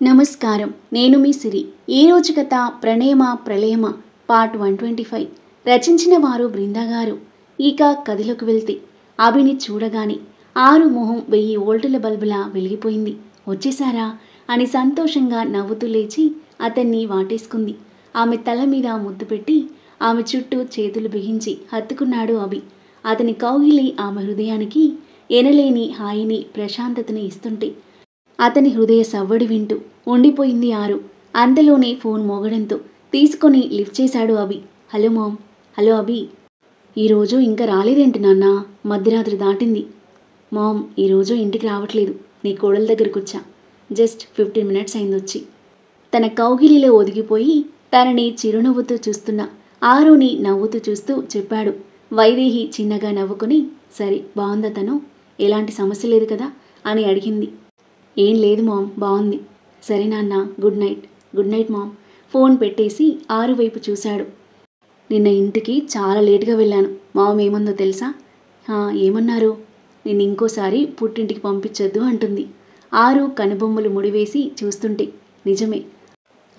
నమస్కారం. నేను మీ సిరి. ఈరోజు కథ ప్రణేమ ప్రళయమ పార్ట్ 125. రచించిన వారు బృందా గారు. ఇక కథలోకి వెళ్తే అభిని చూడగానే ఆరు మొహం 1000 వోల్టుల బల్బులా వెలిగిపోయింది. వచ్చేశారా అని సంతోషంగా నవ్వుతూ లేచి అతన్ని వాటేసుకుంది. ఆమె తల మీద ముద్దు పెట్టి ఆమె చుట్టూ చేతులు బిగించి హత్తుకున్నాడు అభి. అతని కౌగిలి ఆమె హృదయానికి ఎనలేని హాయిని ప్రశాంతతని ఇస్తుంటే అతని హృదయ సవ్వడి వింటూ ఉండిపోయింది ఆరు. అంతలోనే ఫోన్ మోగడంతో తీసుకొని లిఫ్ట్ చేశాడు Abhi. Hello mom. Hello Abhi. ఈరోజు ఇంకా రాలేదేంటి నాన్న? మధ్యరాత్రి దాటింది. మామ్, ఈరోజు ఇంటికి రావట్లేదు. నీ కోడల దగ్గరకు వచ్చా. జస్ట్ 15 మినిట్స్ అయిందొచ్చి. తన కౌగిలిలో ఒదిగిపోయి తనని చిరునవ్వుతూ చూస్తున్న ఆరుని నవ్వుతూ చూస్తూ చెప్పాడు. వైదేహి చిన్నగా నవ్వుకొని, సరే బాగుందా తను? ఎలాంటి సమస్య లేదు కదా అని అడిగింది. ఏం లేదు మామ్, బాగుంది. సరే నాన్న, good night. Good night mom. Phone పెట్టేసి ఆరు వైపు చూశాడు. నిన్న ఇంటికి చాలా లేటుగా వెళ్ళాను. మామ్ ఏమందో తెలుసా? ఏమన్నారు? నిన్ను ఇంకోసారి పుట్టింటికి పంపించొద్దు అంటుంది. ఆరు కనుబొమ్మలు ముడివేసి చూస్తుంటే, నిజమే,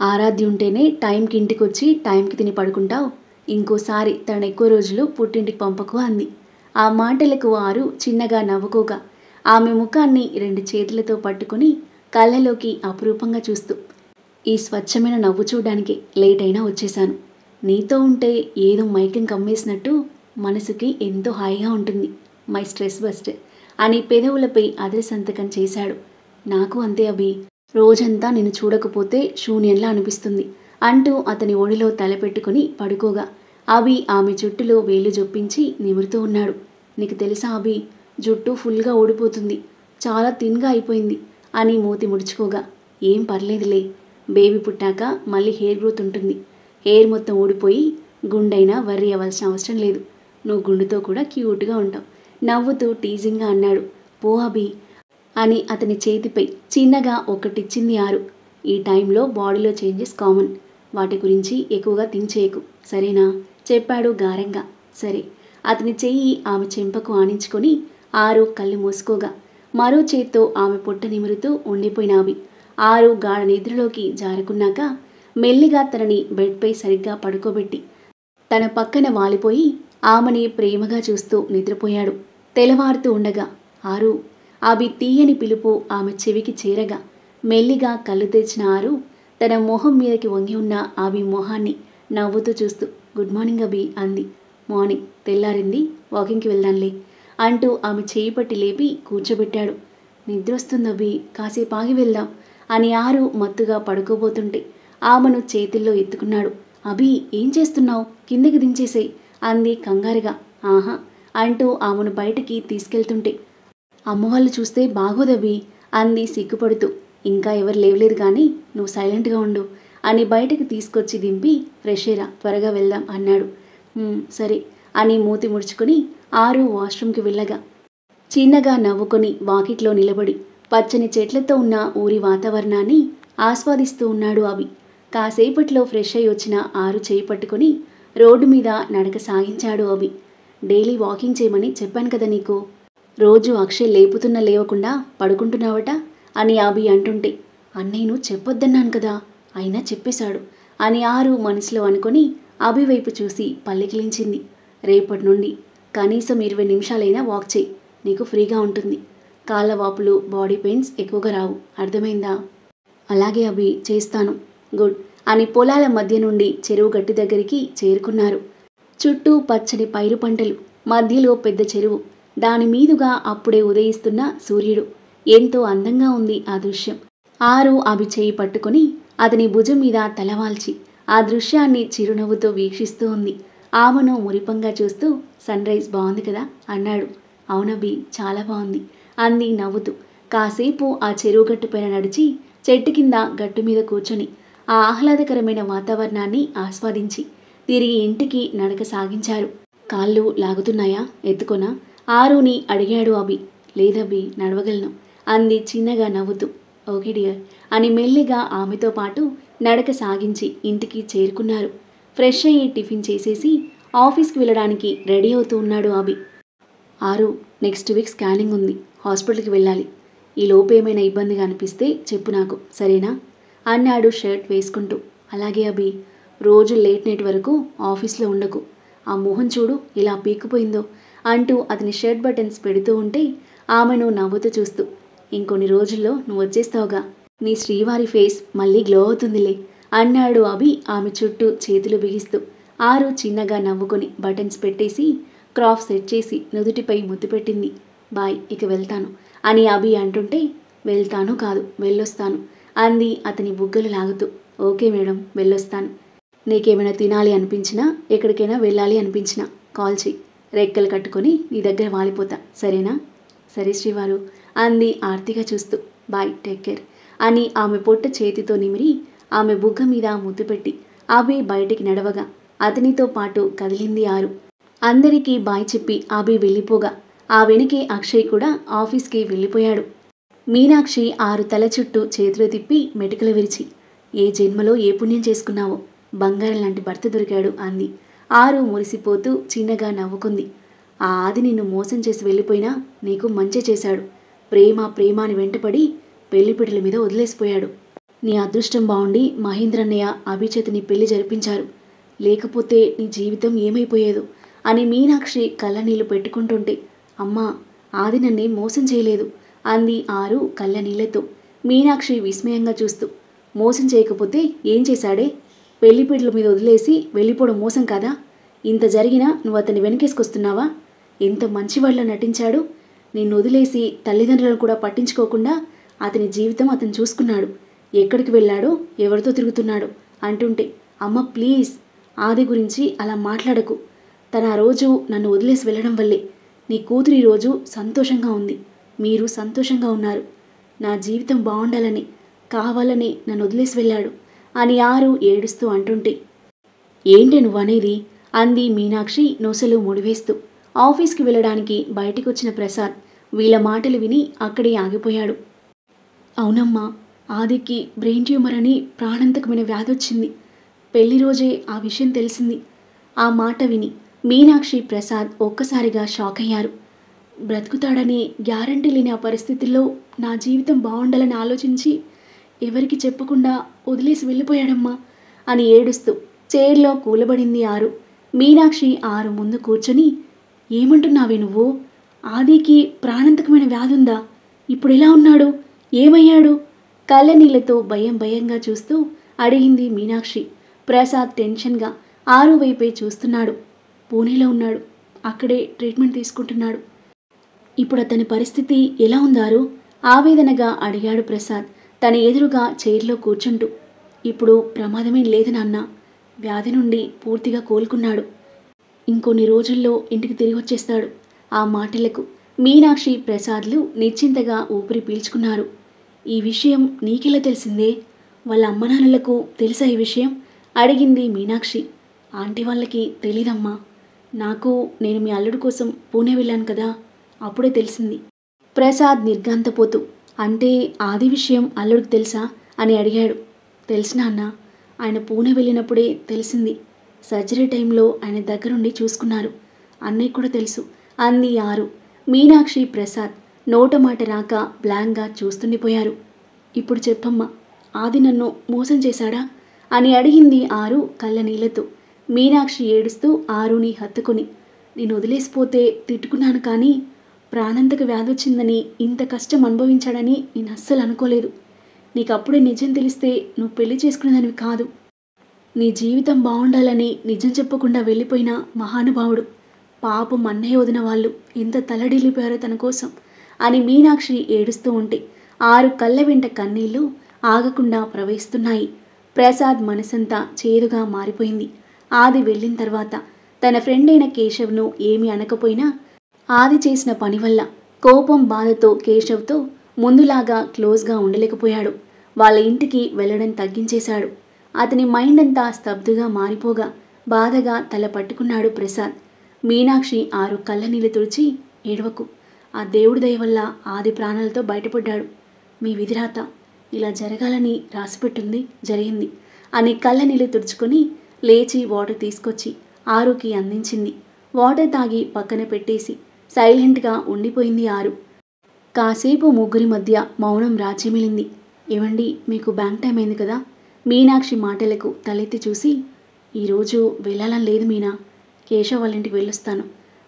ఆరాధ్య ఉంటేనే టైంకి ఇంటికి వచ్చి టైంకి తిని పడుకుంటావు. ఇంకోసారి తను ఎక్కువ రోజులు పుట్టింటికి పంపకు అంది. ఆ మాటలకు ఆరు చిన్నగా నవ్వుకోగా ఆమె ముఖాన్ని 2 చేతులతో పట్టుకుని కళ్ళలోకి అపురూపంగా చూస్తూ, ఈ స్వచ్ఛమైన నవ్వు చూడడానికి లేట్ అయినా వచ్చేశాను. నీతో ఉంటే ఏదో మైకం కమ్మేసినట్టు మనసుకి ఎంతో హాయిగా ఉంటుంది. మై స్ట్రెస్ బస్ట్ అని పెదవులపై అదర సంతకం చేశాడు. నాకు అంతే అభి. రోజంతా నిన్ను చూడకపోతే శూన్యంలా అనిపిస్తుంది అంటూ అతని ఒడిలో తలపెట్టుకుని పడుకోగా అభి ఆమె జుట్టులో వేలు జొప్పించి నిమురుతూ ఉన్నాడు. నీకు తెలుసా అభి, జుట్టు ఫుల్గా ఊడిపోతుంది, చాలా థిన్గా అయిపోయింది అని మూతి ముడుచుకోగా, ఏం పర్లేదులే, బేబీ పుట్టాక మళ్ళీ హెయిర్ గ్రోత్ ఉంటుంది. హెయిర్ మొత్తం ఊడిపోయి గుండైనా వర్రీ అవ్వాల్సిన అవసరం లేదు. నువ్వు గుండుతో కూడా క్యూట్గా ఉంటావు నవ్వుతూ టీజింగ్గా అన్నాడు. పో అభి అని అతని చేతిపై చిన్నగా ఒకటిచ్చింది ఆరు. ఈ టైంలో బాడీలో చేంజెస్ కామన్. వాటి గురించి ఎక్కువగా థింక్ చేయకు, సరేనా? చెప్పాడు గారంగా. సరే. అతని చెయ్యి ఆమె చెంపకు ఆనించుకొని ఆరు కళ్ళు మూసుకోగా మరో చేత్తో ఆమె పొట్ట నిమురుతూ ఉండిపోయిన అభి ఆరు గాఢ నిద్రలోకి జారుకున్నాక మెల్లిగా తనని బెడ్పై సరిగ్గా పడుకోబెట్టి తన పక్కన వాలిపోయి ఆమెని ప్రేమగా చూస్తూ నిద్రపోయాడు. తెల్లవారుతూ ఉండగా ఆరు అభి తీయని పిలుపు ఆమె చెవికి చేరగా మెల్లిగా కళ్ళు తెరిచిన ఆరు తన మొహం మీదకి వంగి ఉన్న అభి మొహాన్ని నవ్వుతూ చూస్తూ, గుడ్ మార్నింగ్ అభి అంది. మార్నింగ్. తెల్లారింది, వాకింగ్కి వెళ్దాంలే అంటూ ఆమె చేయి పట్టి లేపి కూర్చోబెట్టాడు. నిద్రొస్తుందభి, కాసేపు ఆగి వెళ్దాం అని ఆరు మత్తుగా పడుకోబోతుంటే ఆమెను చేతుల్లో ఎత్తుకున్నాడు. అభి, ఏం చేస్తున్నావు? కిందకి దించేసేయ్ అంది కంగారుగా. ఆహా అంటూ ఆమెను బయటికి తీసుకెళ్తుంటే, అమ్మవాళ్ళు చూస్తే బాగోదభి అంది సిగ్గుపడుతూ. ఇంకా ఎవరు లేవలేదు కానీ నువ్వు సైలెంట్గా ఉండు అని బయటకు తీసుకొచ్చి దింపి, ఫ్రెష్ అయ్యిరా, త్వరగా వెళ్దాం అన్నాడు. సరే అని మూతి ముడుచుకుని ఆరు వాష్రూమ్కి వెళ్ళగా చిన్నగా నవ్వుకొని వాకిట్లో నిలబడి పచ్చని చెట్లతో ఉన్న ఊరి వాతావరణాన్ని ఆస్వాదిస్తూ ఉన్నాడు అభి. కాసేపట్లో ఫ్రెష్ అయి వచ్చిన ఆరు చేయి పట్టుకొని రోడ్డు మీద నడక సాగించాడు అభి. డైలీ వాకింగ్ చేయమని చెప్పాను కదా నీకు. రోజు అక్షయ్ లేవకుండా పడుకుంటున్నావట అని అభి అంటుంటే, అన్నయ్యను చెప్పొద్దన్నాను కదా, అయినా చెప్పేశాడు అని ఆరు మనసులో అనుకొని అభి వైపు చూసి పల్లికిలించింది. రేపటి నుండి కనీసం 20 నిమిషాలైనా వాక్ చేయి, నీకు ఫ్రీగా ఉంటుంది. కాళ్ళ వాపులు, బాడీ పెయిన్స్ ఎక్కువగా రావు, అర్థమైందా? అలాగే అభి, చేస్తాను. గుడ్ అని పొలాల మధ్య నుండి చెరువు గట్టి దగ్గరికి చేరుకున్నారు. చుట్టూ పచ్చని పైరు పంటలు, మధ్యలో పెద్ద చెరువు, దాని మీదుగా అప్పుడే ఉదయిస్తున్న సూర్యుడు. ఎంతో అందంగా ఉంది ఆ దృశ్యం. ఆరు అభి చేయి పట్టుకొని అతని భుజం మీద తలవాల్చి ఆ దృశ్యాన్ని చిరునవ్వుతో వీక్షిస్తూ ఉంది. ఆమెను మురిపంగా చూస్తూ, సన్ రైజ్ బాగుంది కదా అన్నాడు. అవునభి, చాలా బాగుంది అంది నవ్వుతూ. కాసేపు ఆ చెరువు గట్టు పైన నడిచి చెట్టు కింద గట్టు మీద కూర్చొని ఆ ఆహ్లాదకరమైన వాతావరణాన్ని ఆస్వాదించి తిరిగి ఇంటికి నడక సాగించారు. కాళ్ళు లాగుతున్నాయా? ఎత్తుకొనా? ఆరుని అడిగాడు అభి. లేదభి, నడవగలను అంది చిన్నగా నవ్వుతూ. ఓకే డియర్ అని మెల్లిగా ఆమెతో పాటు నడక సాగించి ఇంటికి చేరుకున్నారు. ఫ్రెష్ అయ్యి టిఫిన్ చేసేసి ఆఫీస్కి వెళ్ళడానికి రెడీ అవుతూ ఉన్నాడు అభి. ఆరు, నెక్స్ట్ వీక్ స్కానింగ్ ఉంది, హాస్పిటల్కి వెళ్ళాలి. ఈ లోపు ఏమైనా ఇబ్బందిగా అనిపిస్తే చెప్పు నాకు, సరేనా? అన్నాడు షర్ట్ వేసుకుంటూ. అలాగే అభి, రోజు లేట్ నైట్ వరకు ఆఫీస్లో ఉండకు. ఆ మొహం చూడు ఇలా పీక్కుపోయిందో అంటూ అతని షర్ట్ బటన్స్ పెడుతూ ఉంటే ఆమెను నవ్వుతూ చూస్తూ, ఇంకొన్ని రోజుల్లో నువ్వు వచ్చేస్తావుగా, నీ శ్రీవారి ఫేస్ మళ్ళీ గ్లో అవుతుందిలే అన్నాడు అభి ఆమె చుట్టూ చేతులు బిగిస్తూ. ఆరు చిన్నగా నవ్వుకొని బటన్స్ పెట్టేసి క్రాఫ్ సెట్ చేసి నుదుటిపై ముద్దు పెట్టింది. బాయ్, ఇక వెళ్తాను అని అభి అంటుంటే, వెళ్తాను కాదు వెళ్ళొస్తాను అంది అతని బుగ్గలు లాగుతూ. ఓకే మేడం, వెళ్ళొస్తాను. నీకేమైనా తినాలి అనిపించినా ఎక్కడికైనా వెళ్ళాలి అనిపించినా కాల్ చెయ్యి. రెక్కలు కట్టుకొని నీ దగ్గర వాలిపోతా, సరేనా? సరే శ్రీవారు అంది ఆర్తిగా చూస్తూ. బాయ్, టేక్ కేర్ అని ఆమె పొట్ట చేతితో నిమిరి ఆమె బుగ్గ మీద ముద్దు పెట్టి అభి బయటికి నడవగా అతనితో పాటు కదిలింది ఆరు. అందరికీ బాయ్ చెప్పి అభి వెళ్ళిపోగా ఆ వెనుకే అక్షయ్ కూడా ఆఫీస్కి వెళ్ళిపోయాడు. మీనాక్షి ఆరు తల చుట్టూ చేతులు తిప్పి మెటుకలు విరిచి, ఏ జన్మలో ఏ పుణ్యం చేసుకున్నావో, బంగారం లాంటి భర్త దొరికాడు అంది. ఆరు మురిసిపోతూ చిన్నగా నవ్వుకుంది. ఆ ఆది నిన్ను మోసం చేసి వెళ్ళిపోయినా నీకు మంచి చేశాడు. ప్రేమ ప్రేమ అని వెంటపడి పెళ్లిపిటల మీద వదిలేసిపోయాడు. నీ అదృష్టం బాగుండి మహేంద్రన్నయ్య అభిచేతిని పెళ్లి జరిపించారు. లేకపోతే నీ జీవితం ఏమైపోయేదో అని మీనాక్షి కళ్ళనీళ్లు పెట్టుకుంటుంటే, అమ్మా, ఆది నన్నే మోసం చేయలేదు అంది ఆరు కళ్ళనీళ్లతో. మీనాక్షి విస్మయంగా చూస్తూ, మోసం చేయకపోతే ఏం చేశాడే? పెళ్లిపీటల మీద వదిలేసి వెళ్ళిపోవడం మోసం కాదా? ఇంత జరిగినా నువ్వు అతన్ని వెనకేసుకొస్తున్నావా? ఎంత మంచివాళ్ళ నటించాడు. నిన్ను వదిలేసి తల్లిదండ్రులను కూడా పట్టించుకోకుండా అతని జీవితం అతను చూసుకున్నాడు. ఎక్కడికి వెళ్ళాడో, ఎవరితో తిరుగుతున్నాడో అంటుంటే, అమ్మ ప్లీజ్, ఆది గురించి అలా మాట్లాడకు. తన ఆ రోజు నన్ను వదిలేసి వెళ్ళడం వల్లే నీ కూతురు ఈరోజు సంతోషంగా ఉంది. మీరు సంతోషంగా ఉన్నారు. నా జీవితం బాగుండాలని కావాలని నన్ను వదిలేసి వెళ్ళాడు అని ఆరు ఏడుస్తూ అంటుంటే, ఏంటి నువ్వనేది అంది మీనాక్షి నొసలు ముడివేస్తూ. ఆఫీస్కి వెళ్ళడానికి బయటికి వచ్చిన ప్రసాద్ వీళ్ళ మాటలు విని అక్కడే ఆగిపోయాడు. అవునమ్మా, ఆదికి బ్రెయిన్ ట్యూమర్ అని ప్రాణాంతకమైన వ్యాధి వచ్చింది. పెళ్లి రోజే ఆ విషయం తెలిసింది. ఆ మాట విని మీనాక్షి ప్రసాద్ ఒక్కసారిగా షాక్ అయ్యారు. బ్రతుకుతాడని గ్యారంటీ లేని ఆ పరిస్థితుల్లో నా జీవితం బాగుండాలని ఆలోచించి ఎవరికి చెప్పకుండా వదిలేసి వెళ్ళిపోయాడమ్మా అని ఏడుస్తూ చైర్లో కూలబడింది ఆరు. మీనాక్షి ఆరు ముందు కూర్చొని, ఏమంటున్నావే నువ్వు? ఆదికి ప్రాణాంతకమైన వ్యాధి ఉందా? ఇప్పుడు ఎలా ఉన్నాడు? ఏమయ్యాడు? కళ్ళనీళ్లతో భయం భయంగా చూస్తూ అడిగింది మీనాక్షి. ప్రసాద్ టెన్షన్గా ఆరు వైపే చూస్తున్నాడు. పూణేలో ఉన్నాడు, అక్కడే ట్రీట్మెంట్ తీసుకుంటున్నాడు. ఇప్పుడు అతని పరిస్థితి ఎలా ఉందారు? ఆవేదనగా అడిగాడు ప్రసాద్ తన ఎదురుగా చైర్లో కూర్చుంటూ. ఇప్పుడు ప్రమాదమేం లేదు నాన్న, వ్యాధి నుండి పూర్తిగా కోలుకున్నాడు. ఇంకొన్ని రోజుల్లో ఇంటికి తిరిగి వచ్చేస్తాడు. ఆ మాటలకు మీనాక్షి ప్రసాద్లు నిశ్చింతగా ఊపిరి పీల్చుకున్నారు. ఈ విషయం నీకెలా తెలిసిందే? వాళ్ళ అమ్మనాన్నలకు తెలుసా ఈ విషయం అడిగింది మీనాక్షి. ఆంటీ వాళ్ళకి తెలీదమ్మా. నాకు నేను మీ అల్లుడు కోసం పూణే వెళ్ళాను కదా, అప్పుడే తెలిసింది. ప్రసాద్ నిర్ఘాంతపోతూ, అంటే ఆది విషయం అల్లుడికి తెలుసా అని అడిగాడు. తెలిసినా అన్న, ఆయన పూణే వెళ్ళినప్పుడే తెలిసింది. సర్జరీ టైంలో ఆయన దగ్గరుండి చూసుకున్నారు. అన్నయ్య కూడా తెలుసు అంది ఆరు. మీనాక్షి ప్రసాద్ నోట మాట రాక బ్లాంక్గా చూస్తుండిపోయారు. ఇప్పుడు చెప్పమ్మా, ఆది నన్ను మోసం చేశాడా అని అడిగింది ఆరు కళ్ళనీళ్లతో. మీనాక్షి ఏడుస్తూ ఆరుని హత్తుకుని, నేను వదిలేసిపోతే తిట్టుకున్నాను, కానీ ప్రాణాంతక వ్యాధి వచ్చిందని ఇంత కష్టం అనుభవించాడని నేను అస్సలు అనుకోలేదు. నీకు అప్పుడే నిజం తెలిస్తే నువ్వు పెళ్లి చేసుకునేదానివి కాదు. నీ జీవితం బాగుండాలని నిజం చెప్పకుండా వెళ్ళిపోయిన మహానుభావుడు. పాపం అన్నయ్య వదిన వాళ్ళు ఎంత తలడిల్లిపోయారో తన కోసం అని మీనాక్షి ఏడుస్తూ ఉంటే ఆరు కళ్ళ వెంట కన్నీళ్లు ఆగకుండా ప్రవహిస్తున్నాయి. ప్రసాద్ మనసంతా చేదుగా మారిపోయింది. ఆది వెళ్ళిన తర్వాత తన ఫ్రెండ్ అయిన కేశవ్ను ఏమీ అనకపోయినా ఆది చేసిన పని వల్ల కోపం బాధతో కేశవ్తో ముందులాగా క్లోజ్గా ఉండలేకపోయాడు. వాళ్ళ ఇంటికి వెళ్ళడం తగ్గించేశాడు. అతని మైండ్ అంతా స్తబ్దుగా మారిపోగా బాధగా తల పట్టుకున్నాడు ప్రసాద్. మీనాక్షి ఆరు కళ్ళనీళ్ళు తుడిచి, ఏడవకు, ఆ దేవుడి దయ వల్ల ఆది ప్రాణాలతో బయటపడ్డాడు. మీ విధిరాత ఇలా జరగాలని రాసిపెట్టింది, జరిగింది అని కళ్ళనీళ్ళు తుడుచుకొని లేచి వాటర్ తీసుకొచ్చి ఆరుకి అందించింది. వాటర్ తాగి పక్కన పెట్టేసి సైలెంట్గా ఉండిపోయింది ఆరు. కాసేపు ముగ్గురి మధ్య మౌనం రాజ్యమిలింది. ఏవండి మీకు బ్యాంక్ టైం అయింది కదా? మీనాక్షి మాటలకు తలెత్తి చూసి, ఈరోజు వెళ్ళాలని లేదు మీనా, కేశవ్ వాళ్ళ ఇంటికి వెళ్ళొస్తాను,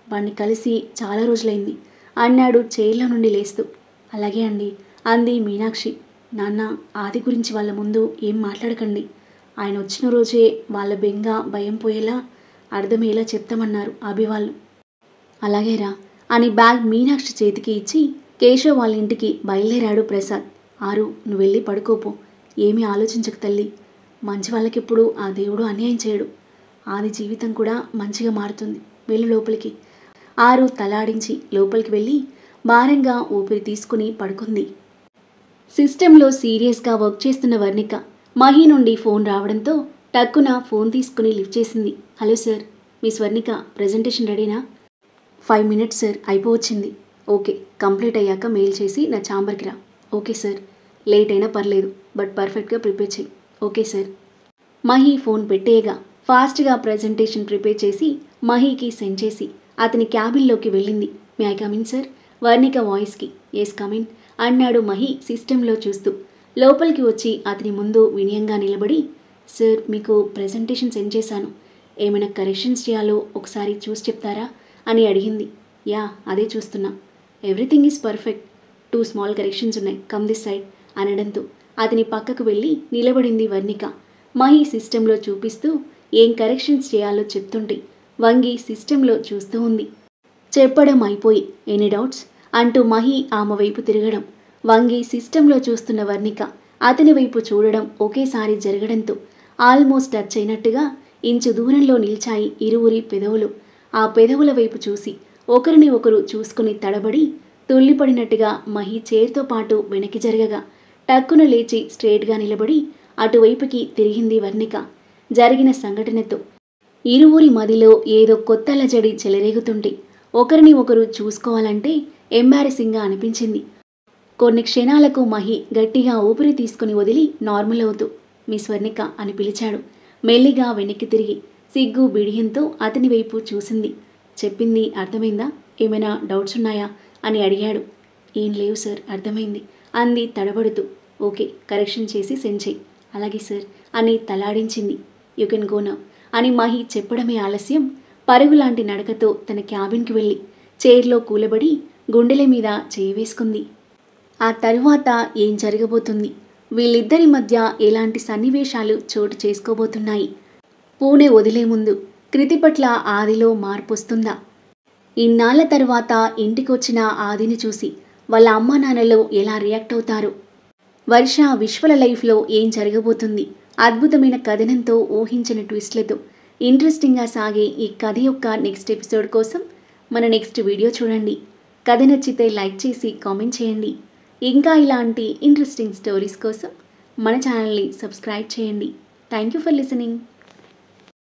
వాడిని కలిసి చాలా రోజులైంది అన్నాడు చైర్లో నుండి లేస్తూ. అలాగే అండి అంది మీనాక్షి. నాన్న, ఆది గురించి వాళ్ళ ముందు ఏం మాట్లాడకండి, ఆయన వచ్చిన రోజే వాళ్ళ బెంగ భయం పోయేలా అర్థమయ్యేలా చెప్తామన్నారు అభి వాళ్ళు. అలాగేరా అని బ్యాగ్ మీనాక్షి చేతికి ఇచ్చి కేశవ్ వాళ్ళ ఇంటికి బయలుదేరాడు ప్రసాద్. ఆరు, నువ్వు వెళ్ళి పడుకోపో, ఏమీ ఆలోచించకు తల్లి, మంచి వాళ్ళకెప్పుడు ఆ దేవుడు అన్యాయం చేయడు, ఆది జీవితం కూడా మంచిగా మారుతుంది, వెళ్ళు లోపలికి. ఆరు తలాడించి లోపలికి వెళ్ళి భారంగా ఊపిరి తీసుకుని పడుకుంది. సిస్టంలో సీరియస్గా వర్క్ చేస్తున్న వర్ణిక మహి నుండి ఫోన్ రావడంతో టక్కున ఫోన్ తీసుకుని లిఫ్ట్ చేసింది. Hello sir, miss Varnika, presentation రెడీనా? 5 minutes సార్, అయిపోవచ్చింది. ఓకే, కంప్లీట్ అయ్యాక మెయిల్ చేసి నా ఛాంబర్కి రా. ఓకే సార్, లేట్ అయినా పర్లేదు, బట్ పర్ఫెక్ట్గా ప్రిపేర్ చేయి. Okay sir. మహి ఫోన్ పెట్టేయగా ఫాస్ట్గా ప్రజెంటేషన్ ప్రిపేర్ చేసి మహికి సెండ్ చేసి అతని క్యాబిన్లోకి వెళ్ళింది. May I come in sir? Varnika వాయిస్కి ఎస్ కమిన్ అన్నాడు మహి సిస్టంలో చూస్తూ. లోపలికి వచ్చి అతని ముందు వినయంగా నిలబడి, సార్ మీకు ప్రజెంటేషన్ సెండ్ చేశాను, ఏమైనా కరెక్షన్స్ చేయాలో ఒకసారి చూసి చెప్తారా అని అడిగింది. యా, అదే చూస్తున్నా, everything is perfect, 2 small corrections ఉన్నాయి, కమ్ దిస్ సైడ్ అనడంతో అతని పక్కకు వెళ్ళి నిలబడింది వర్ణిక. మహి సిస్టంలో చూపిస్తూ ఏం కరెక్షన్స్ చేయాలో చెప్తుంటే వంగి సిస్టంలో చూస్తూ ఉంది. చెప్పడం అయిపోయి ఎనీ డౌట్స్ అంటూ మహి ఆమె వైపు తిరగడం, వంగి సిస్టంలో చూస్తున్న వర్ణిక అతని వైపు చూడడం ఒకేసారి జరగడంతో ఆల్మోస్ట్ టచ్ అయినట్టుగా ఇంచు దూరంలో నిలిచాయి ఇరువురి పెదవులు. ఆ పెదవుల వైపు చూసి ఒకరిని ఒకరు చూసుకుని తడబడి తుల్లిపడినట్టుగా మహి చైర్తో పాటు వెనక్కి జరగగా టక్కున లేచి స్ట్రేట్గా నిలబడి అటువైపుకి తిరిగింది వర్ణిక. జరిగిన సంఘటనతో ఇరువురి మదిలో ఏదో కొత్త అలజడి చెలరేగుతుంటే ఒకరిని ఒకరు చూసుకోవాలంటే ఎంబారెసింగ్గా అనిపించింది. కొన్ని క్షణాలకు మహి గట్టిగా ఊపిరి తీసుకుని వదిలి నార్మల్ అవుతూ మిస్ వర్ణిక అని పిలిచాడు. మెల్లిగా వెనక్కి తిరిగి సిగ్గు బిడియంతో అతని వైపు చూసింది. చెప్పింది అర్థమైందా? ఏమైనా డౌట్స్ ఉన్నాయా అని అడిగాడు. ఏం లేవు సార్, అర్థమైంది అంది తడబడుతూ. ఓకే, కరెక్షన్ చేసి సెండ్ చేయి. అలాగే సార్ అని తలాడించింది. యూ కెన్ గో నౌ అని మహి చెప్పడమే ఆలస్యం పరుగులాంటి నడకతో తన క్యాబిన్కి వెళ్ళి చైర్లో కూలబడి గుండెల మీద చేయి వేసుకుంది. ఆ తరువాత ఏం జరగబోతుంది, వీళ్ళిద్దరి మధ్య ఎలాంటి సన్నివేశాలు చోటు చేసుకోబోతున్నాయి, పూణే వదిలే ముందు కృతి పట్ల ఆదిలో మార్పు వస్తుందా, ఇన్నాళ్ల తర్వాత ఇంటికొచ్చిన ఆదిని చూసి వాళ్ళ అమ్మా నాన్నలు ఎలా రియాక్ట్ అవుతారు, వర్ష విశ్వల లైఫ్లో ఏం జరగబోతుంది, అద్భుతమైన కథనంతో ఊహించిన ట్విస్ట్లతో ఇంట్రెస్టింగ్గా సాగే ఈ కథ యొక్క నెక్స్ట్ ఎపిసోడ్ కోసం మన నెక్స్ట్ వీడియో చూడండి. కథ నచ్చితే లైక్ చేసి కామెంట్ చేయండి. ఇంకా ఇలాంటి ఇంట్రెస్టింగ్ స్టోరీస్ కోసం మన ఛానల్ని సబ్స్క్రైబ్ చేయండి. Thank you for listening.